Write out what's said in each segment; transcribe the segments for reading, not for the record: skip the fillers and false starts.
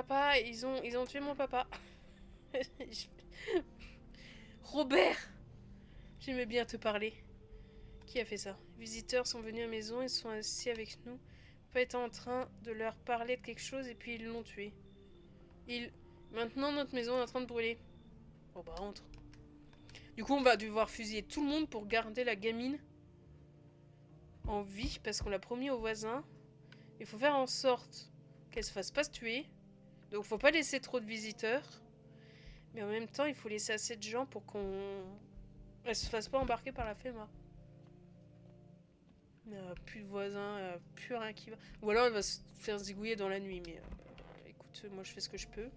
papa, ils ont tué mon papa. Robert! J'aimais bien te parler. Qui a fait ça? Les visiteurs sont venus à la maison, ils sont assis avec nous. Papa était en train de leur parler de quelque chose et puis ils l'ont tué. Maintenant notre maison est en train de brûler. Bon bah entre. Du coup on va devoir fusiller tout le monde pour garder la gamine en vie parce qu'on l'a promis aux voisins. Il faut faire en sorte qu'elle se fasse pas se tuer. Donc faut pas laisser trop de visiteurs. Mais en même temps il faut laisser assez de gens pour qu'on... Elle se fasse pas embarquer par la FEMA. Plus de voisins, plus rien qui va. Ou alors elle va se faire zigouiller dans la nuit. Mais écoute, moi je fais ce que je peux.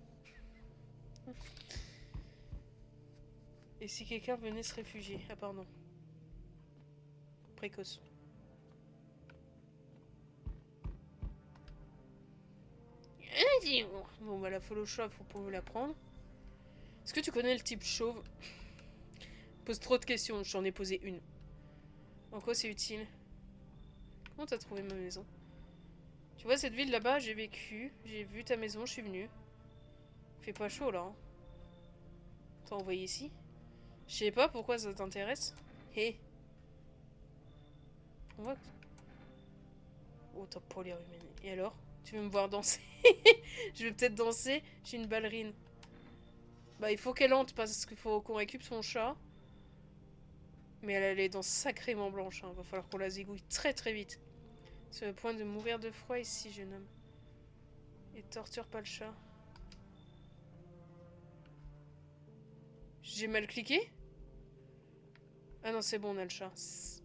Et si quelqu'un venait se réfugier? Ah pardon. Précoce. Bon bah la follow chauve, faut pouvoir la prendre. Est-ce que tu connais le type chauve? Pose trop de questions, j'en ai posé une. En quoi c'est utile? Comment t'as trouvé ma maison? Tu vois cette ville là-bas, j'ai vécu, j'ai vu ta maison, je suis venue. Fait pas chaud là. Hein. T'as envoyé ici? Je sais pas pourquoi ça t'intéresse. Hé. On voit que... Oh t'as pas l'air humaine. Et alors? Tu veux me voir danser? Je vais peut-être danser, j'ai une ballerine. Bah il faut qu'elle entre parce qu'il faut qu'on récupère son chat. Mais elle est dans sacrément blanche, hein. Va falloir qu'on la zigouille très très vite. Sur le point de mourir de froid ici, jeune homme. Et torture pas le chat. J'ai mal cliqué? Ah non, c'est bon, on a le chat.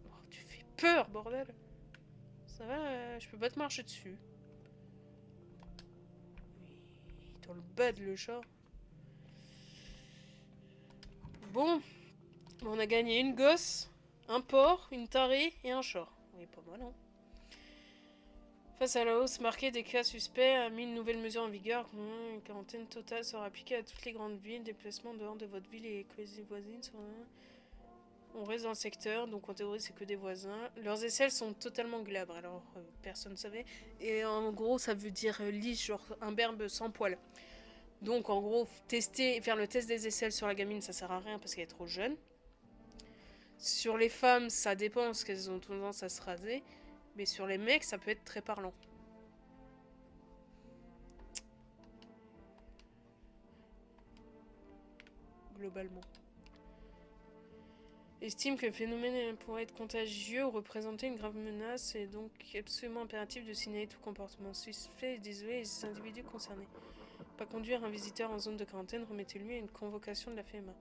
Oh, tu fais peur, bordel. Ça va, je peux pas te marcher dessus. Oui, dans le bas de le chat. Bon, on a gagné une gosse, un porc, une tarée et un chat. Oui, pas mal, hein. Face à la hausse marquée des cas suspects, a mis une nouvelle mesure en vigueur. Une quarantaine totale sera appliquée à toutes les grandes villes. Déplacement dehors de votre ville et les voisines sont... On reste dans le secteur, donc en théorie c'est que des voisins. Leurs aisselles sont totalement glabres, alors personne ne savait. Et en gros ça veut dire lisse, genre un berbe sans poils. Donc en gros, faire le test des aisselles sur la gamine ça sert à rien parce qu'elle est trop jeune. Sur les femmes ça dépend parce qu'elles ont tendance à se raser. Mais sur les mecs ça peut être très parlant. Globalement. Estime que le phénomène pourrait être contagieux ou représenter une grave menace et donc absolument impératif de signaler tout comportement suspect et d'isoler les individus concernés. Pas conduire un visiteur en zone de quarantaine, remettez-lui à une convocation de la FEMA.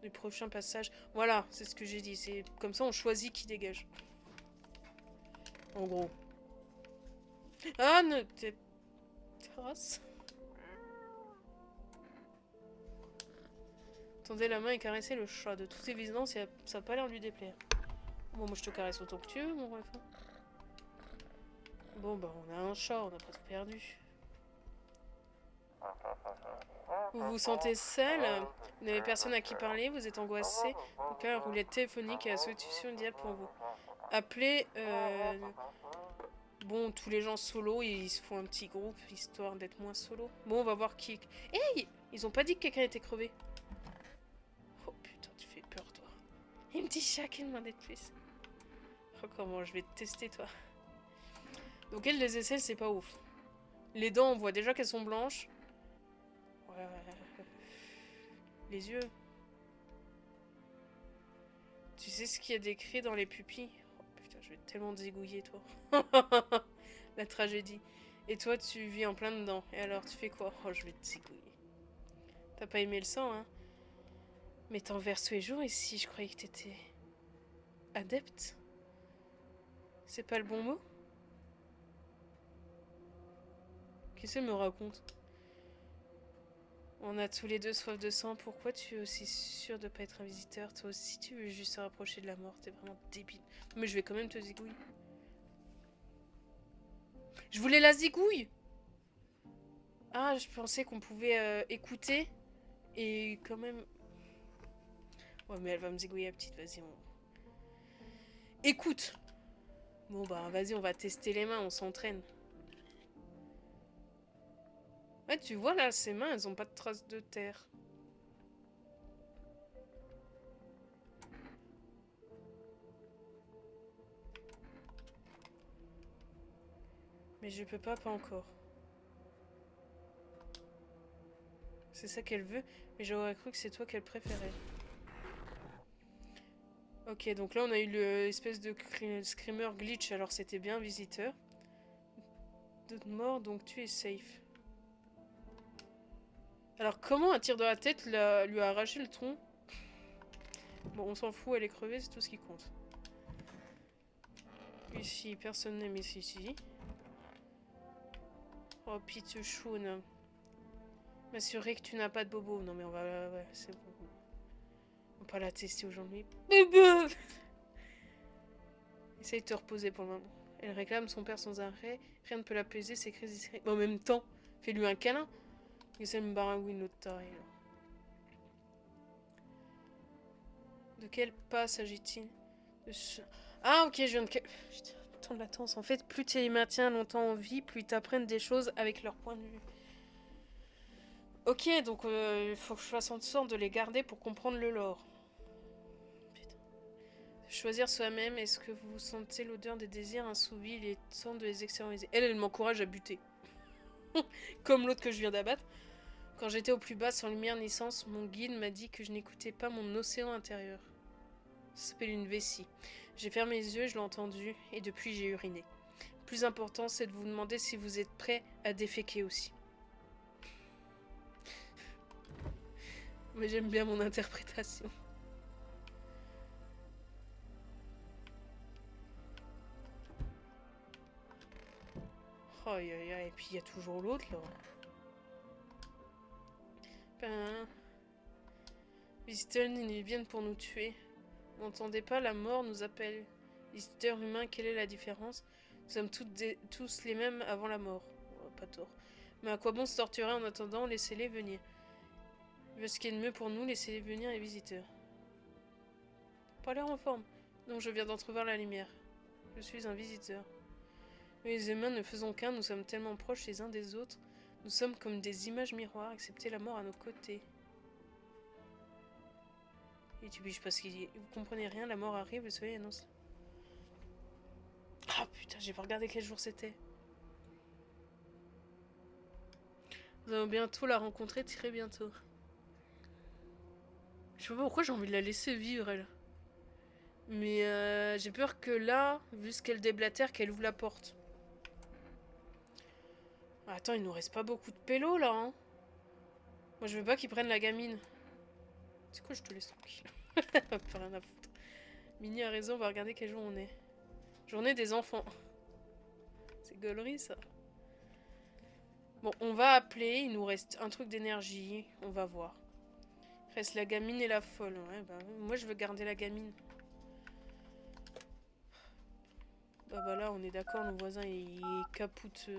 Du prochain passage. Voilà, c'est ce que j'ai dit. C'est comme ça on choisit qui dégage. En gros. Ah, ne t'es... Terrasse. Tendez la main et caressez le chat. De toute évidence, ça n'a pas l'air de lui déplaire. Bon, moi je te caresse autant que tu veux, mon ref. Bon, bah on a un chat, on a presque perdu. Vous vous sentez seul, vous n'avez personne à qui parler, vous êtes angoissé. Donc là, la roulette téléphonique est la solution idéale pour vous. Appelez bon, tous les gens solo, ils se font un petit groupe histoire d'être moins solo. Bon, on va voir qui. Hey, ils ont pas dit que quelqu'un était crevé. Oh putain, tu fais peur, toi. Il me dit chat qui demandait de plus. Oh, comment je vais te tester, toi. Donc, elle, les aisselles, c'est pas ouf. Les dents, on voit déjà qu'elles sont blanches. Ouais. Les yeux. Tu sais ce qu'il y a décrit dans les pupilles? Oh putain, je vais tellement te zigouiller, toi. La tragédie. Et toi, tu vis en plein dedans. Et alors, tu fais quoi? Oh, je vais te zigouiller. T'as pas aimé le sang, hein? Mais t'en verses tous les jours ici, je croyais que t'étais... adepte? C'est pas le bon mot? Qu'est-ce qu'elle me raconte? On a tous les deux soif de sang. Pourquoi tu es aussi sûr de pas être un visiteur? Toi aussi, tu veux juste te rapprocher de la mort. T'es vraiment débile. Mais je vais quand même te zigouiller. Je voulais la zigouille! Ah, je pensais qu'on pouvait écouter et quand même... Ouais, mais elle va me zigouiller la petite, vas-y. Écoute! Bon, bah, vas-y, on va tester les mains, on s'entraîne. Ouais, tu vois là, ses mains, elles ont pas de traces de terre. Mais je peux pas encore. C'est ça qu'elle veut, mais j'aurais cru que c'est toi qu'elle préférait. Ok, donc là on a eu l'espèce de screamer glitch, alors c'était bien visiteur. D'autres morts, donc tu es safe. Alors comment un tir de la tête lui a arraché le tronc? Bon, on s'en fout, elle est crevée, c'est tout ce qui compte. Ici, personne n'aime ici. Oh, Pituchoun. M'assurer que tu n'as pas de bobo. Non mais on va... Ouais, c'est bon. On va pas la tester aujourd'hui. Essaye de te reposer pour le moment. Elle réclame son père sans arrêt. Rien ne peut l'apaiser, ses crises hystériques. Mais en même temps, fais-lui un câlin. Il essaie de me baragouiner l'autre taré. De quel pas s'agit-il? Ah ok, je viens de... Putain, temps de latence. En fait, plus tu les maintiens longtemps en vie, plus ils t'apprennent des choses avec leur point de vue. Ok, donc il faut que je fasse en sorte de les garder pour comprendre le lore. Putain. Choisir soi-même, est-ce que vous sentez l'odeur des désirs insouvis? Il est temps de les extérioriser. Elle m'encourage à buter. Comme l'autre que je viens d'abattre. Quand j'étais au plus bas, sans lumière ni sens, mon guide m'a dit que je n'écoutais pas mon océan intérieur. Ça s'appelle une vessie. J'ai fermé les yeux, je l'ai entendu, et depuis j'ai uriné. Plus important, c'est de vous demander si vous êtes prêt à déféquer aussi. Mais j'aime bien mon interprétation. Oh, et puis il y a toujours l'autre là. Ben... Visiteurs, ils viennent pour nous tuer. Vous n'entendez pas, la mort nous appelle. Visiteurs humains, quelle est la différence? Nous sommes tous les mêmes avant la mort. Oh, pas tort. Mais à quoi bon se torturer en attendant? Laissez-les venir. Ce qui est de mieux pour nous, laissez-les venir les visiteurs. Pas l'air en forme. Non, je viens d'entrevoir la lumière. Je suis un visiteur. Nous, les humains ne faisons qu'un, nous sommes tellement proches les uns des autres. Nous sommes comme des images miroirs, excepté la mort à nos côtés. Et tu biches parce que vous comprenez rien, la mort arrive, le soleil annonce. Ah putain, j'ai pas regardé quel jour c'était. Nous allons bientôt la rencontrer, très bientôt. Je sais pas pourquoi j'ai envie de la laisser vivre, elle. Mais j'ai peur que là, vu ce qu'elle déblatère, qu'elle ouvre la porte. Attends, il nous reste pas beaucoup de pélo là, hein. Moi, je veux pas qu'ils prennent la gamine. C'est quoi, je te laisse tranquille. Pas rien à foutre. Minnie a raison, on va regarder quel jour on est. Journée des enfants. C'est gaulerie, ça. Bon, on va appeler, il nous reste un truc d'énergie. On va voir. Il reste la gamine et la folle. Ouais, bah, moi, je veux garder la gamine. Bah là, on est d'accord, nos voisins, ils capoute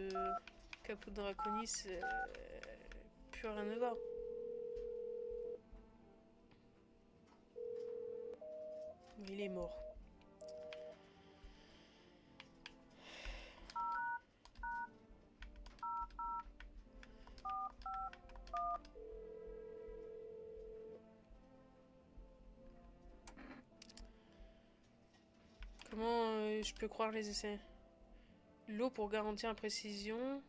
Draconis. Plus rien ne va. Il est mort. Comment je peux croire les essais? L'eau pour garantir la précision.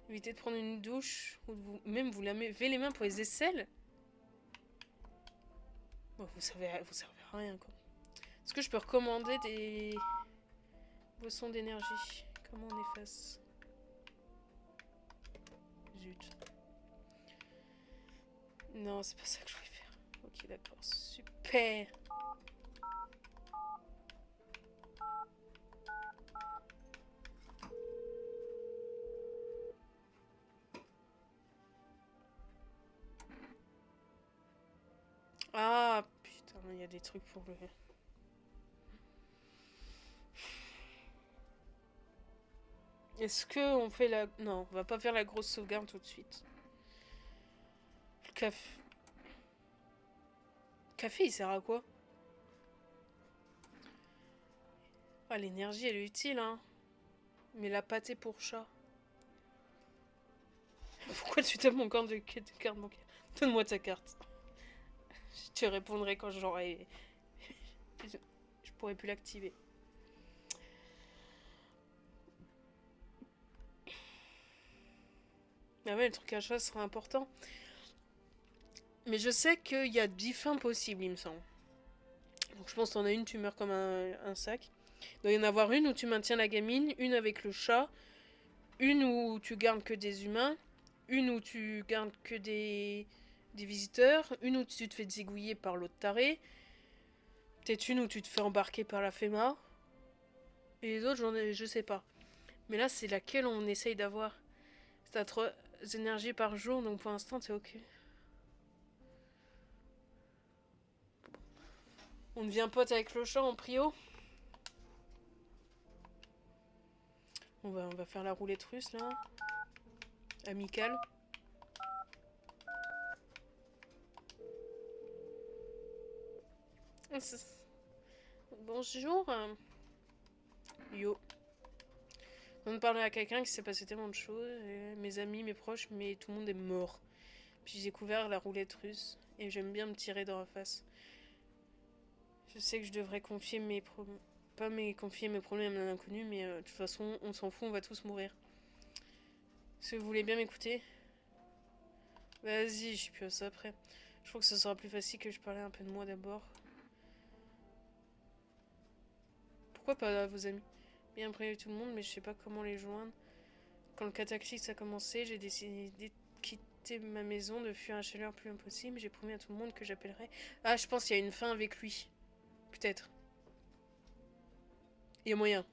Évitez de prendre une douche. Ou même vous lavez les mains pour les aisselles. Bon, vous servez à rien, quoi. Est-ce que je peux recommander des boissons d'énergie? Comment on efface? Zut. Non, c'est pas ça que je voulais faire. Ok, d'accord. Super. Ah, putain, il y a des trucs pour le... Est-ce que on fait la... Non, on va pas faire la grosse sauvegarde tout de suite. Le café... Café, il sert à quoi? Ah, l'énergie, elle est utile, hein. Mais la pâtée pour chat. Pourquoi tu tapes mon compte de carte bancaire? Donne-moi ta carte. Je te répondrai quand j'aurai... Je pourrai plus l'activer. Ah ouais, le truc à chat sera important. Mais je sais qu'il y a 10 fins possibles, il me semble. Donc je pense que t'en as une, tu meurs comme un sac. Il doit y en avoir une où tu maintiens la gamine, une avec le chat, une où tu gardes que des humains, une où tu gardes que des visiteurs, une où tu te fais zigouiller par l'autre taré, peut-être une où tu te fais embarquer par la FEMA, et les autres, je sais pas. Mais là, c'est laquelle on essaye d'avoir. C'est à 3 énergies par jour, donc pour l'instant, c'est ok. On devient pote avec le chat en prio. On va faire la roulette russe, là. Amicale. Bonjour. Yo. On parlait à quelqu'un qui s'est passé tellement de choses. Mes amis, mes proches, mais tout le monde est mort. Puis j'ai découvert la roulette russe. Et j'aime bien me tirer dans la face. Je sais que je devrais confier mes problèmes. Pas confier mes problèmes à un inconnu, mais de toute façon, on s'en fout, on va tous mourir. Si vous voulez bien m'écouter, vas-y, je suis plus à ça après. Je crois que ce sera plus facile que je parlais un peu de moi d'abord. Pourquoi pas vos amis? Bien prévu tout le monde, mais je sais pas comment les joindre. Quand le cataclysme a commencé, j'ai décidé de quitter ma maison, de fuir la chaleur le plus impossible. J'ai promis à tout le monde que j'appellerais. Ah, je pense qu'il y a une fin avec lui. Peut-être. Il y a moyen.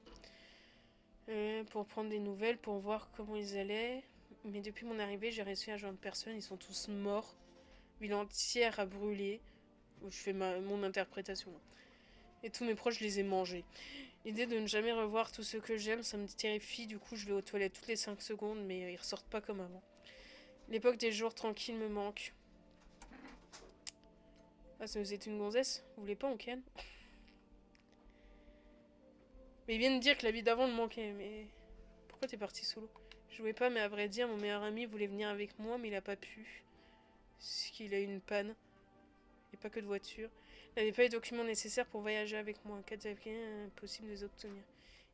Pour prendre des nouvelles, pour voir comment ils allaient. Mais depuis mon arrivée, j'ai réussi à joindre personne. Ils sont tous morts. Ville entière a brûlé. Je fais mon interprétation. Et tous mes proches, je les ai mangés. L'idée de ne jamais revoir tous ceux que j'aime, ça me terrifie. Du coup, je vais aux toilettes toutes les 5 secondes, mais ils ressortent pas comme avant. L'époque des jours tranquilles me manque. Ah, ça vous êtes une gonzesse? Vous voulez pas, on ken? Mais ils viennent de dire que la vie d'avant me manquait, mais... Pourquoi t'es parti solo? Je jouais pas, mais à vrai dire, mon meilleur ami voulait venir avec moi, mais il a pas pu. Parce qu'il a eu une panne. Et pas que de voiture. Il n'avait pas les documents nécessaires pour voyager avec moi. Impossible de les obtenir.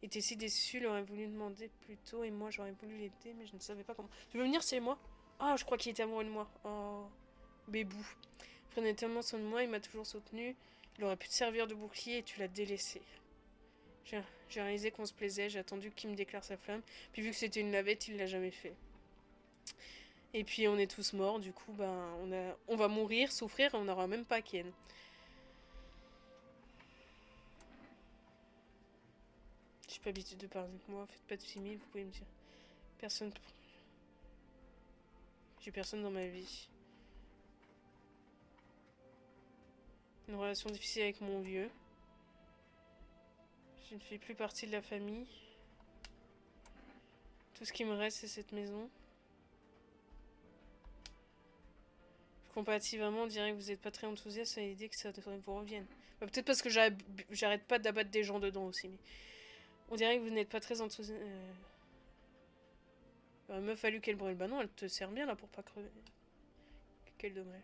Il était si déçu, il aurait voulu demander plus tôt, et moi j'aurais voulu l'aider, mais je ne savais pas comment. Tu veux venir chez moi? Ah, je crois qu'il était amoureux de moi. Oh, bébou. Il prenait tellement soin de moi, il m'a toujours soutenu. Il aurait pu te servir de bouclier et tu l'as délaissé. J'ai réalisé qu'on se plaisait, j'ai attendu qu'il me déclare sa flamme. Puis vu que c'était une lavette, il l'a jamais fait. Et puis on est tous morts, du coup, on va mourir, souffrir, et on n'aura même pas Ken. Je suis pas habituée de parler de moi, faites pas de filmer, vous pouvez me dire. Personne. J'ai personne dans ma vie. Une relation difficile avec mon vieux. Je ne fais plus partie de la famille. Tout ce qui me reste, c'est cette maison. Comparativement, on dirait que vous n'êtes pas très enthousiaste à l'idée que ça vous revienne. Bah, peut-être parce que j'arrête pas d'abattre des gens dedans aussi. Mais on dirait que vous n'êtes pas très enthousiaste. Bah, meuf, fallu qu'elle brûle. Bah non, elle te sert bien là pour pas crever. Quel dommage.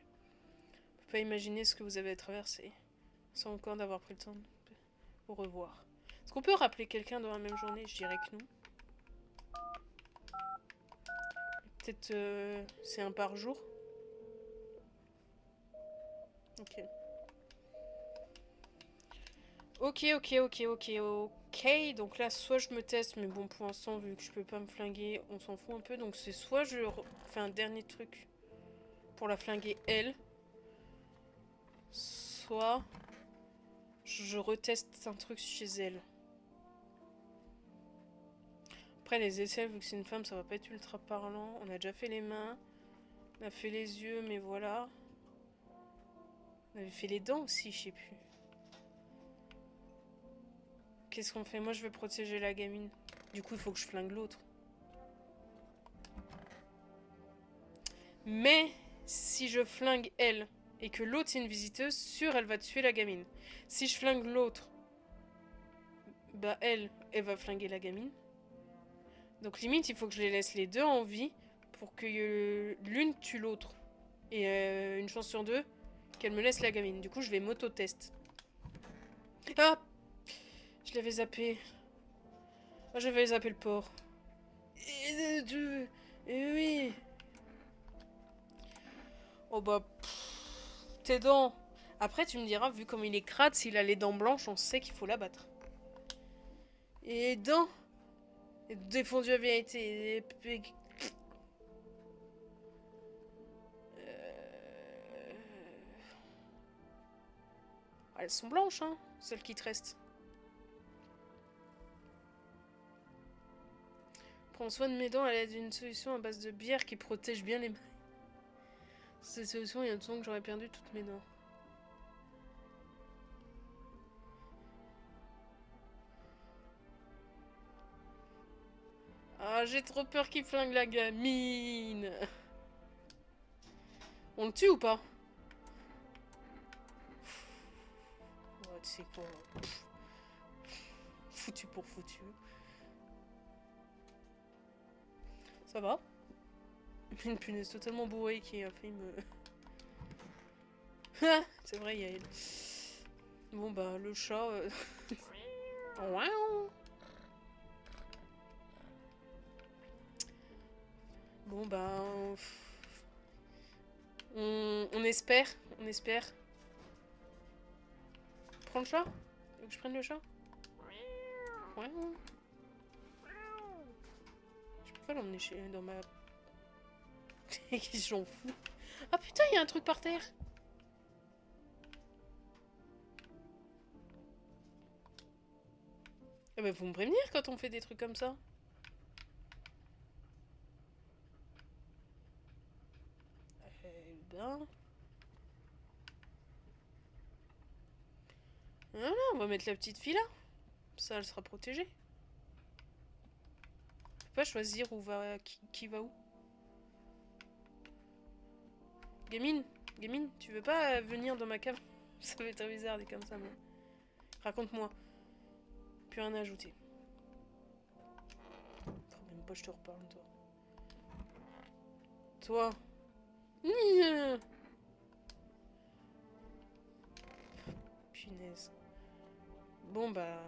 Je peux pas imaginer ce que vous avez traversé. Sans encore d'avoir pris le temps de... Au revoir. Est-ce qu'on peut rappeler quelqu'un dans la même journée? Je dirais que non. Peut-être c'est un par jour. Ok. Ok. Donc là, soit je me teste, mais bon, pour l'instant, vu que je peux pas me flinguer, on s'en fout un peu. Donc c'est soit je fais un dernier truc pour la flinguer elle, soit je reteste un truc chez elle. Après, les aisselles, vu que c'est une femme, ça va pas être ultra parlant. On a déjà fait les mains, on a fait les yeux, mais voilà. On avait fait les dents aussi, je sais plus. Qu'est-ce qu'on fait? Moi, je vais protéger la gamine. Du coup, il faut que je flingue l'autre. Mais si je flingue elle et que l'autre c'est une visiteuse, sûre elle va tuer la gamine. Si je flingue l'autre, bah elle va flinguer la gamine. Donc limite, il faut que je les laisse les deux en vie pour que l'une tue l'autre. Et une chance sur deux qu'elle me laisse la gamine. Du coup, je vais m'auto-test. Ah! Je l'avais zappé. Ah, j'avais zappé le porc. Et oui. Oh bah... tes dents. Après, tu me diras, vu comme il est crade, s'il a les dents blanches, on sait qu'il faut l'abattre. Et les dents défendu à vérité. Elles sont blanches, hein, celles qui te restent. Prends soin de mes dents à l'aide d'une solution à base de bière qui protège bien les mains. Cette solution, il y a un temps que j'aurais perdu toutes mes dents. Ah, j'ai trop peur qu'il flingue la gamine. On le tue ou pas? Ouais, tu sais quoi. Foutu pour foutu. Ça va? Une punaise totalement bourrée qui a failli me... C'est vrai, Yael. Bon bah, le chat... Bon bah... On espère. On espère. Prends le chat? Tu veux que je prenne le chat? Ouais. Je peux pas l'emmener dans ma... J'en fous. Ah putain, il y a un truc par terre. Eh ben, faut me prévenir quand on fait des trucs comme ça. Eh ben... Voilà, on va mettre la petite fille là. Ça, elle sera protégée. Je peux pas choisir où va... qui va où. Gamine, gamine, tu veux pas venir dans ma cave? Ça va être bizarre dit comme ça, mais... Raconte-moi. Plus rien à ajouter. Faut même pas que je te reparle, toi. Toi. Punaise. Bon bah...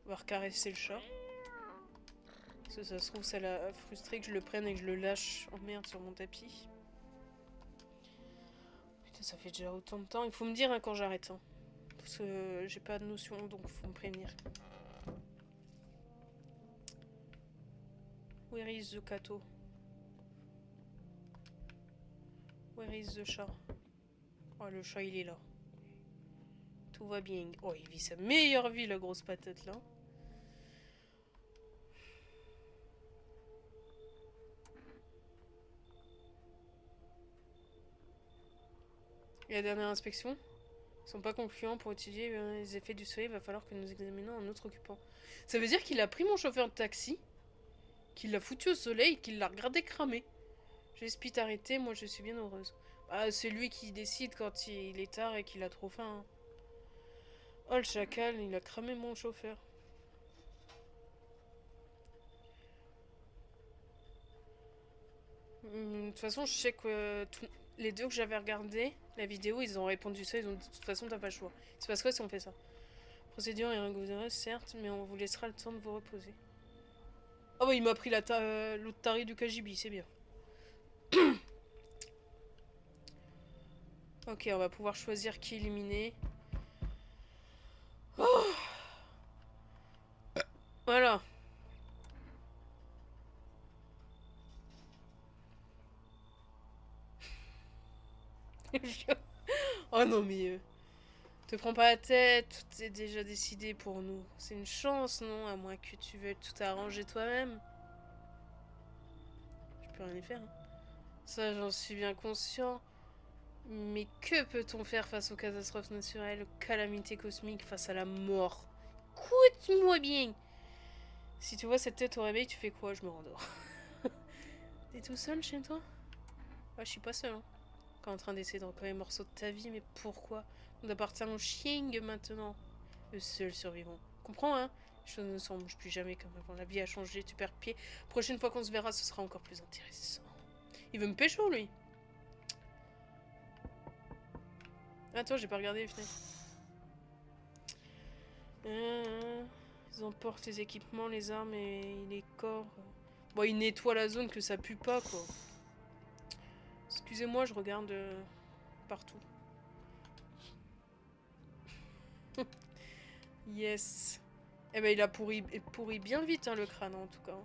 On va recaresser le chat. Parce que ça se trouve, ça l'a frustré que je le prenne et que je le lâche en merde sur mon tapis. Putain, ça fait déjà autant de temps. Il faut me dire hein, quand j'arrête. Hein. Parce que j'ai pas de notion, donc faut me prévenir. Where is the cato? Where is the chat? Oh, le chat, il est là. Tout va bien. Oh, il vit sa meilleure vie, la grosse patate, là. Et la dernière inspection? Ils sont pas concluants pour étudier les effets du soleil. Il va falloir que nous examinions un autre occupant. Ça veut dire qu'il a pris mon chauffeur de taxi, qu'il l'a foutu au soleil, qu'il l'a regardé cramer. J'espère t'arrêter, moi je suis bien heureuse. Bah, c'est lui qui décide quand il est tard et qu'il a trop faim. Hein. Oh, le chacal, il a cramé mon chauffeur. De toute façon, je sais que les deux que j'avais regardé, la vidéo, ils ont répondu ça. Ils ont dit de toute façon, t'as pas le choix. C'est parce que si on fait ça. Procédure et rigoureuse, certes, mais on vous laissera le temps de vous reposer. Oh bah, il m'a pris l'autre taré du KGB, c'est bien. Ok, on va pouvoir choisir qui éliminer. Oh voilà. Oh non mais... te prends pas la tête, tout est déjà décidé pour nous. C'est une chance, non? À moins que tu veuilles tout arranger toi-même. Je peux rien y faire. Hein. Ça, j'en suis bien conscient. Mais que peut-on faire face aux catastrophes naturelles, aux calamités cosmiques, face à la mort? Écoute-moi bien. Si tu vois cette tête au réveil, tu fais quoi? Je me rendors. T'es tout seul chez toi? Ouais, je suis pas seule. Hein. Quand en train d'essayer de recoller les morceaux de ta vie, mais pourquoi? On appartient au Xing maintenant. Le seul survivant. Comprends, hein? Les choses ne semblent plus jamais comme avant. La vie a changé, tu perds pied. Prochaine fois qu'on se verra, ce sera encore plus intéressant. Il veut me pécho, lui. Attends, j'ai pas regardé les fenêtres. Ils emportent les équipements, les armes et les corps. Bon, ils nettoient la zone que ça pue pas, quoi. Excusez-moi, je regarde partout. Yes. Eh ben, il a pourri bien vite, hein, le crâne, en tout cas.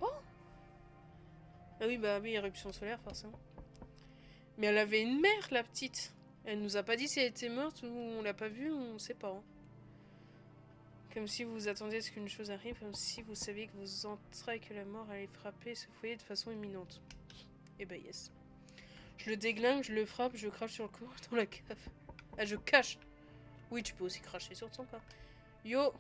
Oh! Ah oui, bah oui, éruption solaire, forcément. Mais elle avait une mère, la petite. Elle nous a pas dit si elle était morte ou on l'a pas vue, on sait pas. Hein. Comme si vous attendiez à ce qu'une chose arrive, comme si vous saviez que vos entrailles que la mort allait frapper ce foyer de façon imminente. Eh ben yes. Je le déglingue, je le frappe, je crache sur le corps dans la cave. Ah, je cache. Oui, tu peux aussi cracher sur ton corps. Yo!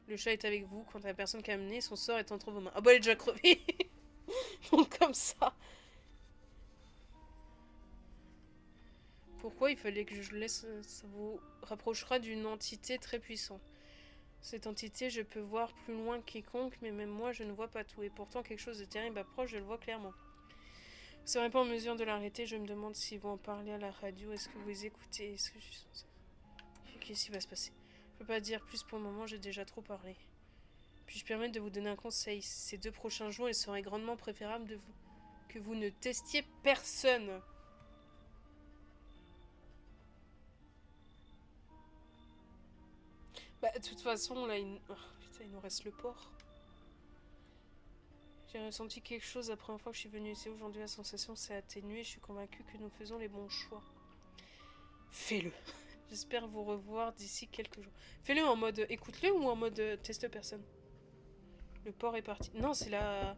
Le chat est avec vous. Quant à la personne qui a amené, son sort est entre vos mains. Ah bah elle est déjà crevée. Donc comme ça. Pourquoi il fallait que je le laisse? Ça vous rapprochera d'une entité très puissante. Cette entité, je peux voir plus loin que quiconque, mais même moi, je ne vois pas tout. Et pourtant, quelque chose de terrible approche, je le vois clairement. Vous ne serez pas en mesure de l'arrêter. Je me demande si vous en parlez à la radio. Est-ce que vous écoutez? Est-ce que qu'est-ce qui va se passer? Je peux pas dire plus pour le moment, j'ai déjà trop parlé. Puis-je permettre de vous donner un conseil? Ces 2 prochains jours, il serait grandement préférable que vous ne testiez personne. Bah, de toute façon, là, oh, putain, il nous reste le port. J'ai ressenti quelque chose la première fois que je suis venue ici. Aujourd'hui, la sensation s'est atténuée. Je suis convaincue que nous faisons les bons choix. Fais-le. J'espère vous revoir d'ici quelques jours. Fais-le en mode écoute-le ou en mode teste personne. Le port est parti. Non, c'est la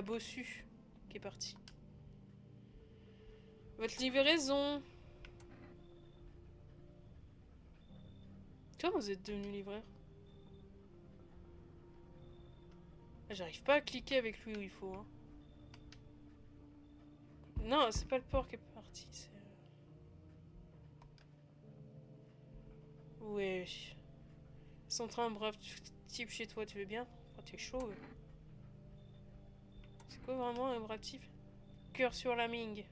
bossue qui est partie. Votre livraison. Comment vous êtes devenu livreur? J'arrive pas à cliquer avec lui où il faut. Hein. Non, c'est pas le port qui est parti. C'est... Ouais. Central, un brave type chez toi, tu veux bien? Oh, t'es chaud. C'est quoi vraiment un brave type? Cœur sur la ming.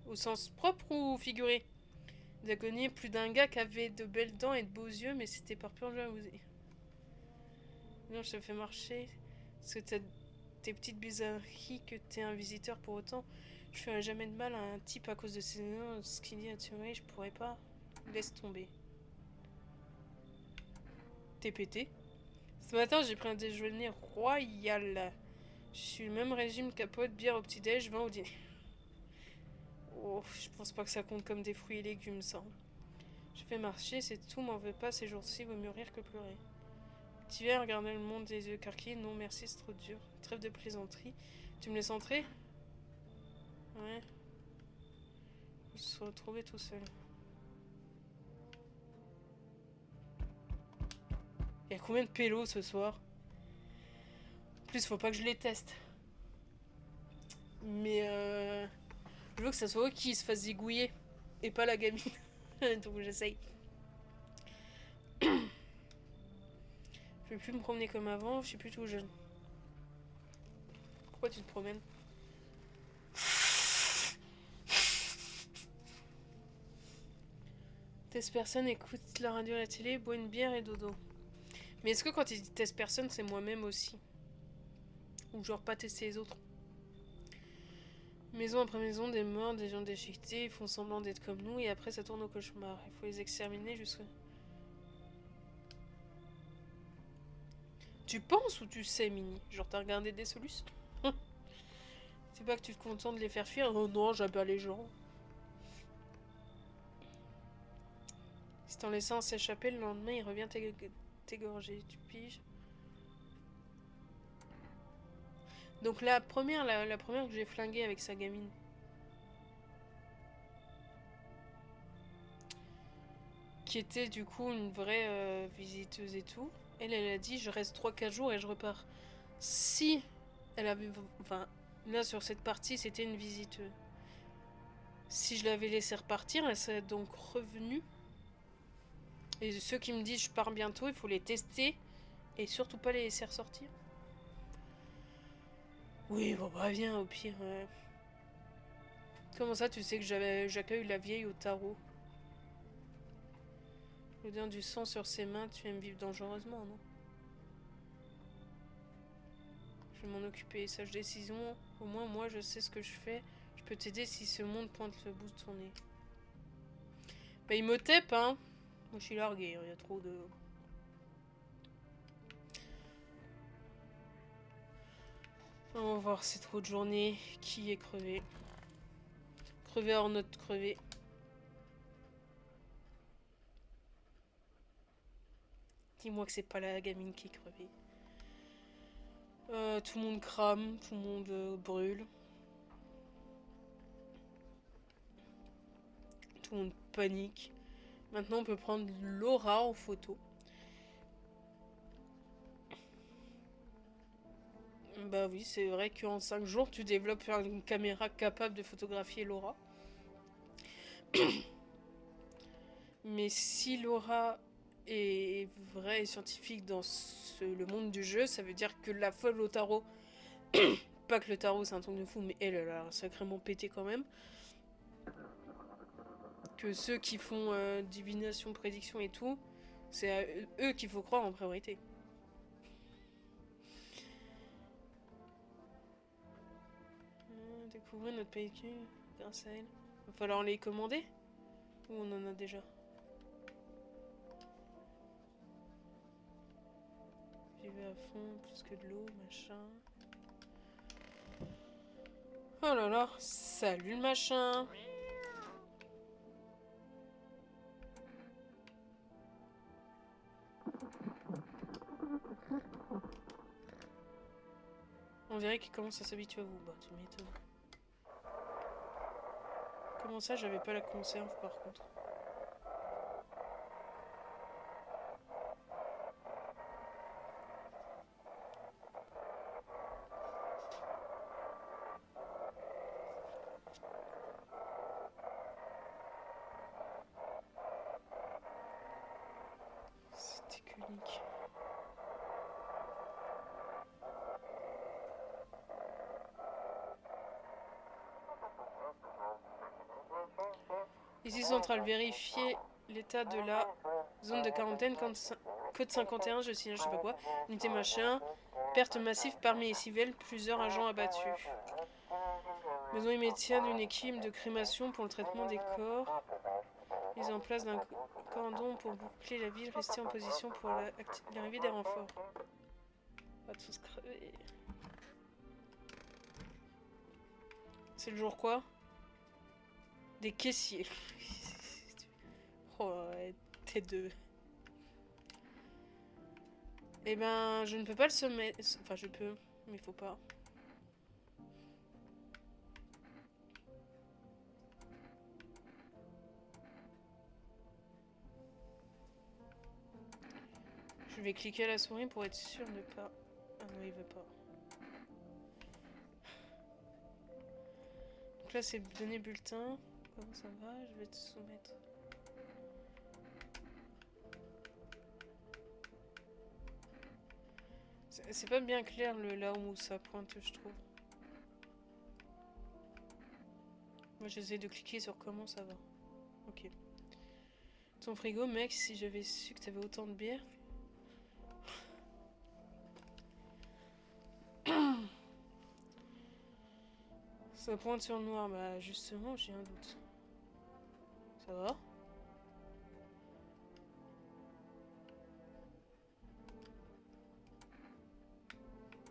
Au sens propre ou figuré? D'agonie, plus d'un gars qui avait de belles dents et de beaux yeux, mais c'était par pure jalousie. Non, je te fais marcher. Parce que t'as tes petites bizarreries que t'es un visiteur pour autant. Je ferai jamais de mal à un type à cause de ses noms. Ce qu'il dit à tuer, je pourrais pas. Laisse tomber. T'es pété? Ce matin, j'ai pris un déjeuner royal. Je suis le même régime capote, bière au petit-déj, vin au dîner. Oh, je pense pas que ça compte comme des fruits et légumes, ça. Je fais marcher, c'est tout, m'en veux pas, ces jours-ci, vaut mieux rire que pleurer. Tu viens regarder le monde des yeux carquillés? Non, merci, c'est trop dur. Trêve de plaisanterie. Tu me laisses entrer? Ouais. Je me suis retrouvé tout seul. Il y a combien de pélos ce soir? En plus, faut pas que je les teste. Mais je veux que ça soit eux qui se fassent zigouiller. Et pas la gamine. Donc j'essaye. Je peux plus me promener comme avant, je suis plus tout jeune. Pourquoi tu te promènes? Teste personne, écoute la radio et la télé, bois une bière et dodo. Mais est-ce que quand il dit teste personne, c'est moi-même aussi? Ou genre pas tester les autres? Maison après maison, des morts, des gens déchiquetés, ils font semblant d'être comme nous et après ça tourne au cauchemar. Il faut les exterminer jusque... Tu penses ou tu sais, Mini? Genre t'as regardé des solutions? C'est pas que tu te contentes de les faire fuir? Oh non, j'aime pas les gens. Si t'en laissant s'échapper, le lendemain il revient t'égorger. Tu piges? Donc la première que j'ai flinguée avec sa gamine. Qui était du coup une vraie visiteuse et tout. Elle a dit je reste 3-4 jours et je repars. Si elle avait... Enfin, là sur cette partie c'était une visiteuse. Si je l'avais laissée repartir, elle serait donc revenue. Et ceux qui me disent je pars bientôt, il faut les tester et surtout pas les laisser ressortir. Oui, bon bah viens au pire. Comment ça tu sais que j'accueille la vieille au tarot? L'odeur du sang sur ses mains, tu aimes vivre dangereusement, non? Je vais m'en occuper, sage décision. Au moins moi je sais ce que je fais. Je peux t'aider si ce monde pointe le bout de son nez. Bah Imhotep hein. Moi je suis larguée, il y a trop de... On va voir, c'est trop de journées. Qui est crevé? Crevé hors note crevé. Dis-moi que c'est pas la gamine qui est crevée. Tout le monde crame, tout le monde brûle. Tout le monde panique. Maintenant on peut prendre Laura en photo. Bah oui, c'est vrai qu'en 5 jours tu développes une caméra capable de photographier Laura. Mais si Laura est vraie et scientifique dans le monde du jeu, ça veut dire que la folle au tarot, pas que le tarot c'est un truc de fou, mais elle a sacrément pété quand même. Que ceux qui font divination, prédiction et tout, c'est à eux qu'il faut croire en priorité. Découvrir notre pays grâce à elle. Va falloir les commander? Ou on en a déjà? Vivez à fond, plus que de l'eau, machin. Oh là là, salut le machin. On dirait qu'il commence à s'habituer à vous. Bah, tu m'étonnes. Comment ça, j'avais pas la conserve par contre? C'était unique. Ici centrale, vérifiez l'état de la zone de quarantaine, code 51, je signale, je sais pas quoi. Unité machin, perte massive parmi les civils, plusieurs agents abattus. Besoin immédiat d'une équipe de crémation pour le traitement des corps. Mise en place d'un cordon pour boucler la ville, rester en position pour l'arrivée des renforts. On va tous crever. C'est le jour quoi? Des caissiers. Oh, ouais, t'es deux. Eh ben, je ne peux pas le sommet. Enfin, je peux, mais faut pas. Je vais cliquer à la souris pour être sûr de pas... Ah non, il veut pas. Donc là, c'est donner bulletin. Comment ça va? Je vais te soumettre. C'est pas bien clair le là où ça pointe, je trouve. Moi, j'essaie de cliquer sur comment ça va. Ok. Ton frigo, mec, si j'avais su que t'avais autant de bière. Ça pointe sur le noir, bah justement, j'ai un doute. Ça va?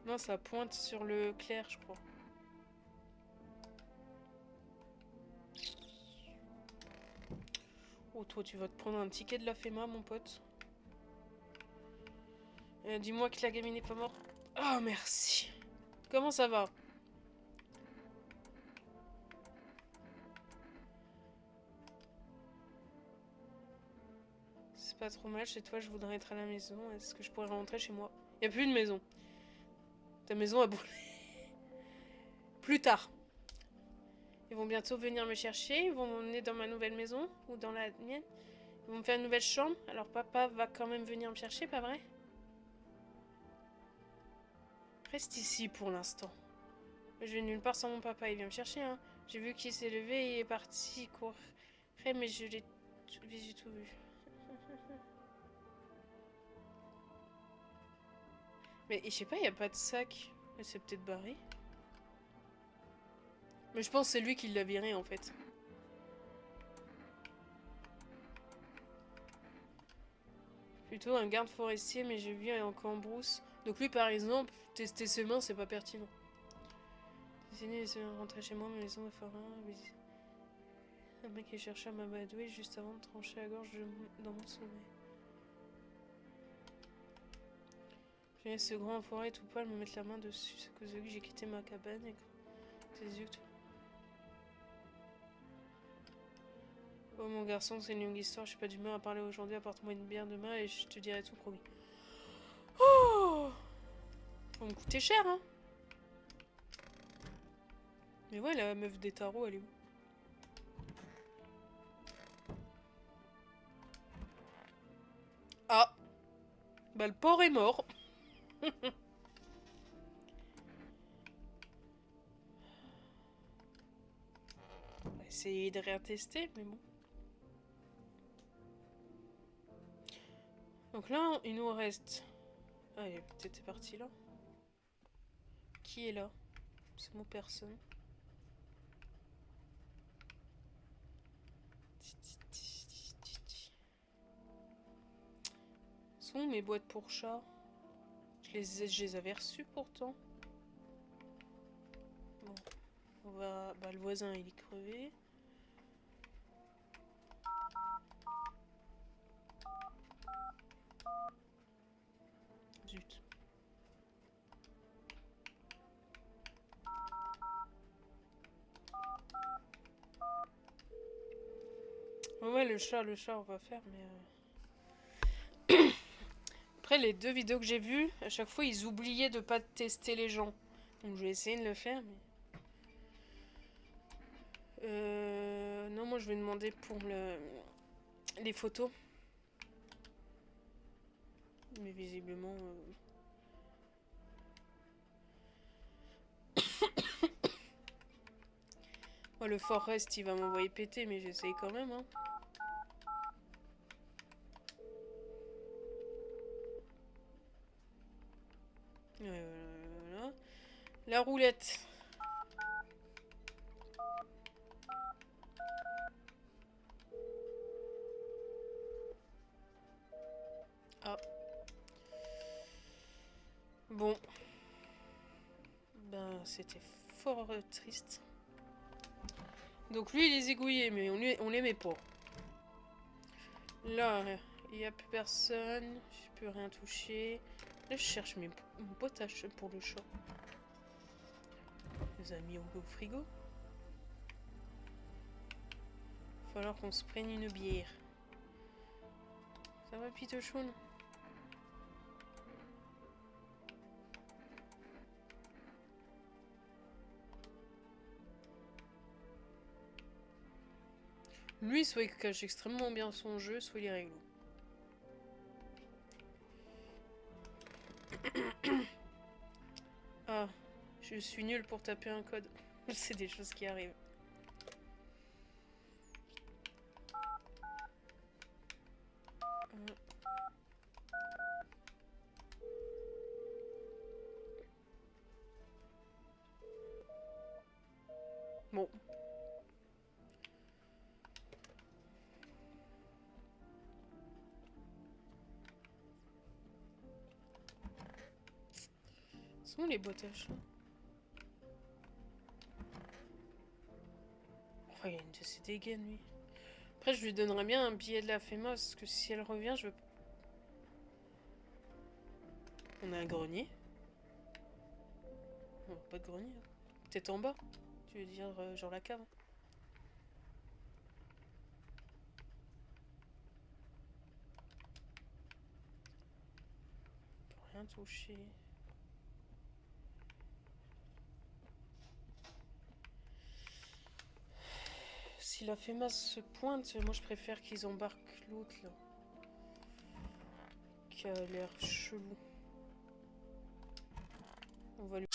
Non, ça pointe sur le clair, je crois. Oh, toi, tu vas te prendre un ticket de la FEMA, mon pote. Dis-moi que la gamine n'est pas morte. Oh, merci. Comment ça va? C'est pas trop mal chez toi, je voudrais être à la maison. Est-ce que je pourrais rentrer chez moi? Y a plus de maison. Ta maison a brûlé. Plus tard. Ils vont bientôt venir me chercher. Ils vont m'emmener dans ma nouvelle maison ou dans la mienne. Vous me faire une nouvelle chambre? Alors papa va quand même venir me chercher, pas vrai? Reste ici pour l'instant. Je vais nulle part sans mon papa, il vient me chercher, hein. J'ai vu qu'il s'est levé et est parti courir, mais je l'ai tout vu. Mais je sais pas, il y a pas de sac. Elle s'est peut-être barrée. Mais je pense que c'est lui qui l'a viré en fait. Plutôt un garde forestier, mais j'ai vu un cambrousse. Donc lui par exemple, tester ses mains, c'est pas pertinent. Dessiner et rentrer chez moi, ma maison de forain. Un mec qui cherchait à m'amadouer juste avant de trancher la gorge dans mon sommeil. J'ai laissé ce grand enfoiré tout pâle me mettre la main dessus. C'est à cause de lui que j'ai quitté ma cabane et tes yeux tout. Oh mon garçon, c'est une longue histoire, je suis pas d'humeur à parler aujourd'hui, apporte-moi une bière demain et je te dirai tout promis. Oh, ça va me coûter cher, hein. Mais ouais, la meuf des tarots, elle est où? Ah, bah le porc est mort. On va essayer de réattester, mais bon. Donc là, il nous reste... Ah, il est peut-être parti là. Qui est là? C'est mon personne. Sont mes boîtes pour chat? Je les avais reçues pourtant. Bon, on va... Bah le voisin il est crevé. Zut. Ouais, le chat, on va faire, mais... Après, les 2 vidéos que j'ai vues, à chaque fois, ils oubliaient de pas tester les gens. Donc, je vais essayer de le faire, mais... Non, moi, je vais demander pour les photos. Mais visiblement... Oh, le Forest, il va m'envoyer péter, mais j'essaye quand même, hein. Voilà. La roulette. Ah. Bon. Ben, c'était fort triste. Donc lui, il est zigouillé, mais on l'aimait pas. Là, il n'y a plus personne. Je peux rien toucher. Là, je cherche mon potage pour le chat. Les amis au frigo. Il va falloir qu'on se prenne une bière. Ça va, Pitochoun? Lui, soit il cache extrêmement bien son jeu, soit il est réglo. Ah, je suis nulle pour taper un code. C'est des choses qui arrivent. Bon. Sont les boîtes à chat? Oh, il y a une de ces dégaines, lui. Après, je lui donnerais bien un billet de la FEMA, parce que si elle revient, je veux... On a un grenier. Non, pas de grenier. Peut-être en bas. Tu veux dire, genre la cave. On peut rien toucher. il a fait masse se pointe. Moi, je préfère qu'ils embarquent l'autre, là. Qui a l'air chelou. On va lui...